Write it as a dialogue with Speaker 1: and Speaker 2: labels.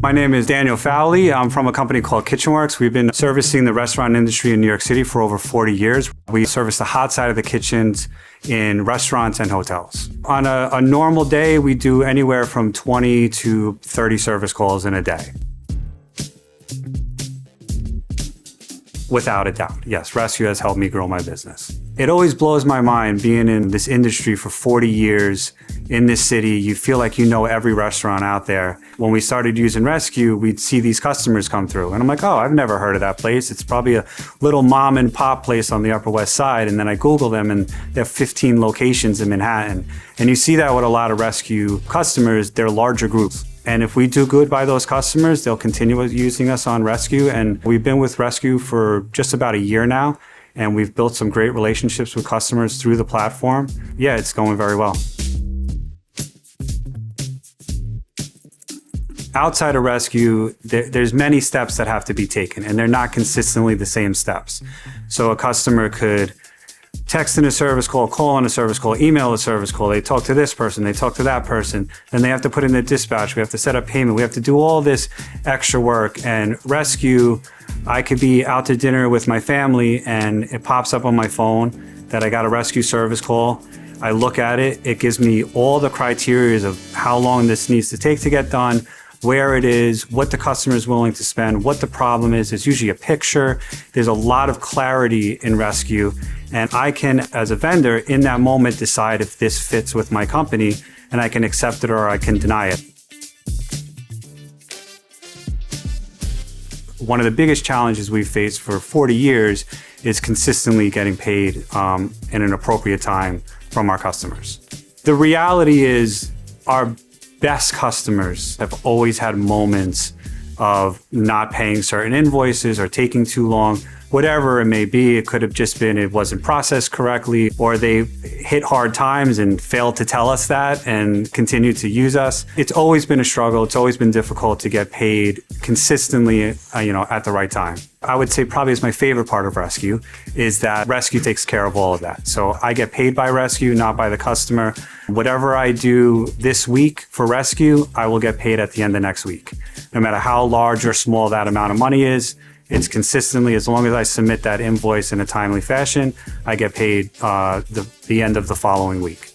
Speaker 1: My name is Daniel Fowley. I'm from a company called KitchenWorks. We've been servicing the restaurant industry in New York City for over 40 years. We service the hot side of the kitchens in restaurants and hotels. On a normal day, we do anywhere from 20 to 30 service calls in a day. Without a doubt, yes, ResQ has helped me grow my business. It always blows my mind being in this industry for 40 years in this city. You feel like you know every restaurant out there. When we started using ResQ, we'd see these customers come through. And I'm like, oh, I've never heard of that place. It's probably a little mom and pop place on the Upper West Side. And then I Google them and they have 15 locations in Manhattan. And you see that with a lot of ResQ customers, they're larger groups. And if we do good by those customers, they'll continue using us on ResQ. And we've been with ResQ for just about a year now. And we've built some great relationships with customers through the platform. Yeah, it's going very well. Outside of ResQ, there's many steps that have to be taken, and they're not consistently the same steps. So a customer could text in a service call in a service call, email a service call. They talk to this person, they talk to that person. Then they have to put in the dispatch. We have to set up payment. We have to do all this extra work. And ResQ, I could be out to dinner with my family and it pops up on my phone that I got a ResQ service call. I look at it. It gives me all the criteria of how long this needs to take to get done, where it is, what the customer is willing to spend, what the problem is. There's usually a picture. There's a lot of clarity in ResQ. And I can, as a vendor, in that moment, decide if this fits with my company, and I can accept it or I can deny it. One of the biggest challenges we've faced for 40 years is consistently getting paid in an appropriate time from our customers. The reality is our best customers have always had moments of not paying certain invoices or taking too long, whatever it may be. It could have just been it wasn't processed correctly, or they hit hard times and failed to tell us that and continue to use us. It's always been a struggle. It's always been difficult to get paid consistently, at the right time. I would say probably is my favorite part of ResQ is that ResQ takes care of all of that. So I get paid by ResQ, not by the customer. Whatever I do this week for ResQ, I will get paid at the end of next week. No matter how large or small that amount of money is, it's consistently, as long as I submit that invoice in a timely fashion, I get paid the end of the following week.